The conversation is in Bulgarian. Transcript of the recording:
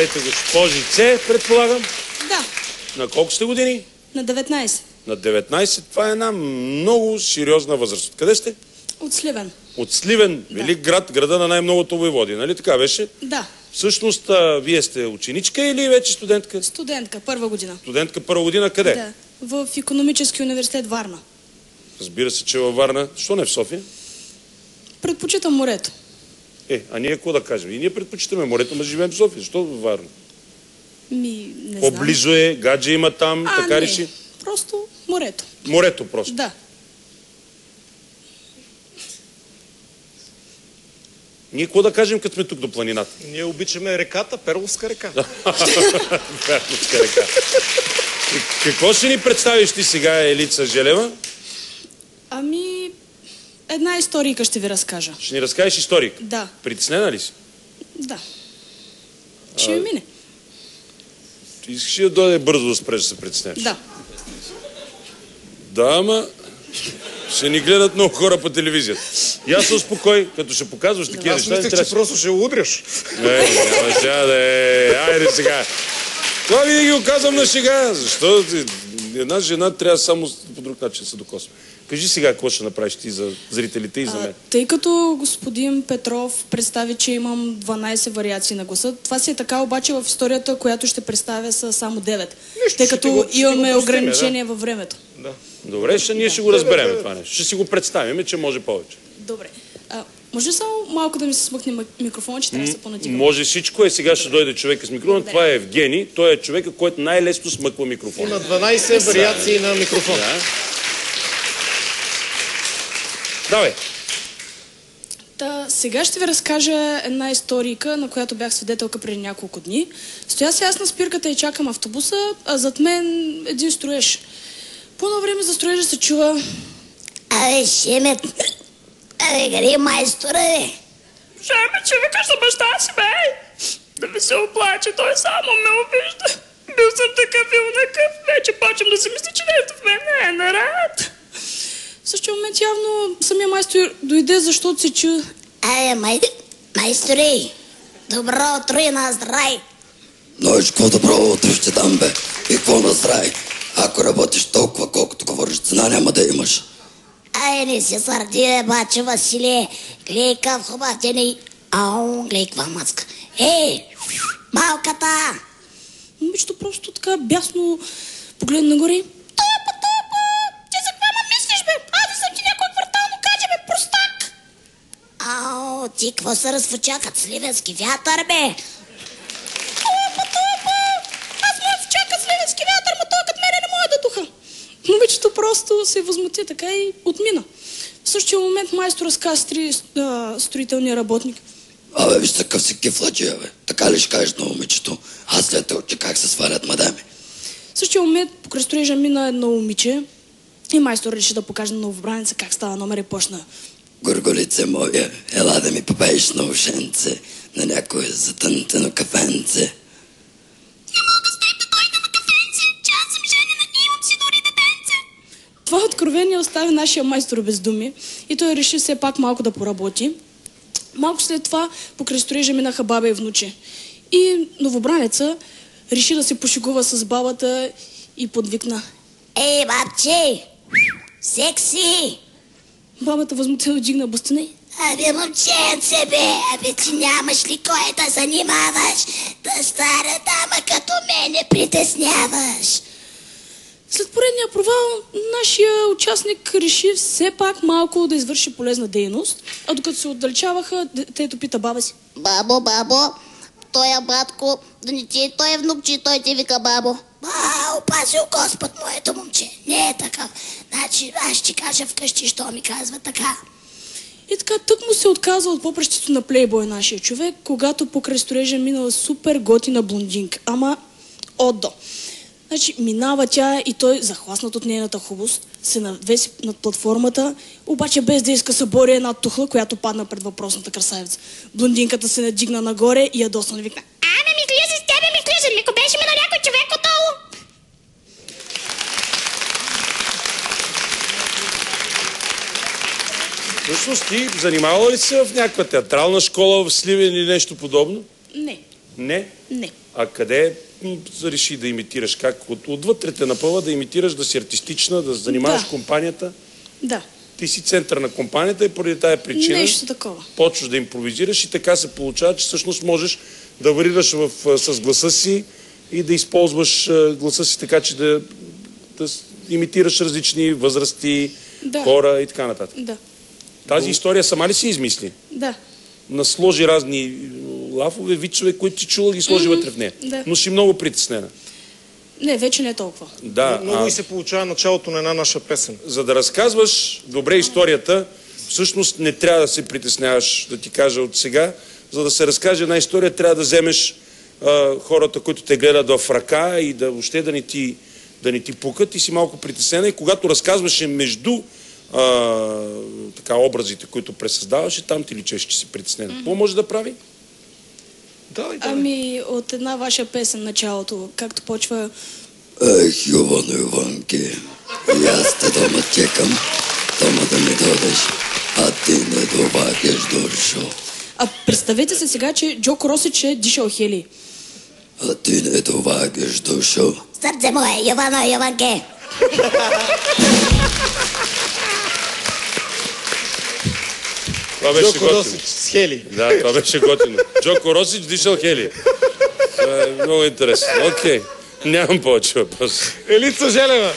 Здравейте, госпожице, предполагам. Да. На колко сте години? На 19. На 19. Това е една много сериозна възраст. Откъде сте? От Сливен. От Сливен, Да. велик град, града на най-многото войводи. Нали така беше? Да. Всъщност, вие сте ученичка или вече студентка? Студентка, първа година. Студентка първа година къде? Да. В Икономически университет Варна. Разбира се, че във Варна. Що не в София? Предпочитам морето. А ние какво да кажем? И ние предпочитаме морето, но живеем в София. Защо във Варна? Не знам. По-близо е, гадже има там, така не. реши. Просто морето. Морето просто. Да. Ние какво да кажем, като сме тук до планината? Ние обичаме реката, Перловска река. Перловска река. Какво ще ни представиш ти сега, Елица Желева? Ами, една историка ще ви разкажа. Ще ни разкажеш историк? Да. Притеснена ли си? Да. Ще ми мине. Ти искаш да дойде бързо да спреш да се притесняваш? Да. Да, ама ще ни гледат много хора по телевизията. И аз се успокой, като ще показваш такива неща. Аз мислех, че просто ще удряш. Няма сега да е. Айде сега. Това винаги го казвам на шега. Защо една жена трябва само по друг начин да се докосва. Кажи сега какво ще направиш ти за зрителите и за мен. Тъй като господин Петров представи, че имам 12 вариации на гласа, това си е така, обаче в историята, която ще представя са само 9. Тъй като имаме ограничение във времето. Да. Добре, ние ще го разберем това нещо. Ще си го представим, че може повече. Добре. Може само малко да ми се смъкне микрофона, че трябва да се понатигам? Може всичко. Сега ще дойде човека с микрофон. Това е Евгений. Той е човека, който най-лесно смъква микрофона. Има 12 вариации на микрофона. Да. Давай. Сега ще ви разкажа една историка, на която бях свидетелка преди няколко дни. Стоя се аз на спирката и чакам автобуса, а зад мен един строеж. По едно време за строежа се чува: Абе, Шемет, къде майстора, бе? Шемет, че викаш за баща си, бе! Да ви се оплаче, той само ме обижда. Бил съм такъв и онакъв, вече почвам да си мисля, че нещо в мен не е наред. В същия момент явно самия майстор дойде, защото се чу: Абе, майстори, добро утро и на здрай. Знаеш какво добро утро ще дам, бе? И какво на здрай? Ако работиш толкова, колкото говориш, цена няма да имаш. Ай, не се сърди, бе, баче Василе. Глей къв хубав ден и... Ау, глей каква мацка. Ей, малката! Момичето просто така бясно погледна нагоре. Топа! Ти за какво ме мислиш, бе? Аз да съм ти някой квартално кача, бе, простак! Ау, ти какво се разфуча като сливенски вятър, бе? Топа! Аз мога да чака сливенски вятър, ма той като мене не може да духа. Момичето просто се възмути така и отмина. В същия момент майстор разказа строителния работник: Абе, виж такъв си кифладжия, бе. Така ли ще кажеш на момичето? Аз след те учи как се свалят мадами. В същия момент покрай строежа мина едно момиче и майстор реши да покаже на новобраница как става номер и почна: Горголице моя, ела да ми попееш на ушенце, на някое затънтено кафенце. Не мога с теб да дойда на кафенце, че аз съм женена и имам си дори детенце. Това откровение остави нашия майстор без думи и той реши все пак малко да поработи. Малко след това покрай строежа минаха баба и внуче. И новобранеца реши да се пошегува с бабата и подвикна: Ей, бабче, секси! Бабата възмутено дигна бустина и: Абе, момченце, бе, абе, ти нямаш ли кой да занимаваш? Да стара дама като мене притесняваш. След поредния провал, нашия участник реши все пак малко да извърши полезна дейност, а докато се отдалечаваха, детето пита баба си: Бабо, той е батко, да не ти е той е внук, че той ти вика бабо. Опазил Господ моето момче, не е такъв. Значи аз ще кажа вкъщи, що ми казва така. И така тък му се отказва от попрещето на плейбой нашия човек, когато покрай строежа минала супер готина блондинка, ама отдо. Значи минава тя и той, захласнат от нейната хубост, се навеси над платформата, обаче без да иска събори една тухла, която падна пред въпросната красавица. Блондинката се надигна нагоре и ядосно викна: Ами ми слиза с тебе, ми слиза, ми беше ми на някой човек отдолу. Всъщност ти занимавала ли се в някаква театрална школа в Сливен или нещо подобно? Не. Не? Не. А къде реши да имитираш? Как? Отвътре те напъва да имитираш, да си артистична, да занимаваш Да. компанията? Да. Ти си център на компанията и поради тая причина Нещо такова. почваш да импровизираш и така се получава, че всъщност можеш да варираш с гласа си и да използваш гласа си така, че да имитираш различни възрасти, Да. хора и така нататък. Да. Тази история сама ли си измисли? Да. Насложи разни лафове, вичове, които ти чула, ги сложи вътре в нея. Да. Но си много притеснена. Не, вече не толкова. Да, Много и се получава началото на една наша песен. за да разказваш добре историята, всъщност не трябва да се притесняваш, да ти кажа от сега. За да се разкаже една история, трябва да вземеш хората, които те гледат в ръка и да въобще да не ти пукат и си малко притеснена. И когато разказваше между така образите, които пресъздаваше, там ти личеше, че си притеснена. Какво може да прави? Да, Ами, от една ваша песен началото, както почва... Ех, Йовано Йованке, и аз те дома чекам, дома да ми дойдеш, а ти не довагаш дошъл. А представете се сега, че Джоко Росич е дишал хели. А ти не довагаш дошъл. Сърце мое, Йовано Йованке. Това беше Джоко готино. Росич с Хели. Да, това беше готино. Джоко Росич дишал хели. Това е много интересно. Окей. Нямам повече въпроси. Елица Желева.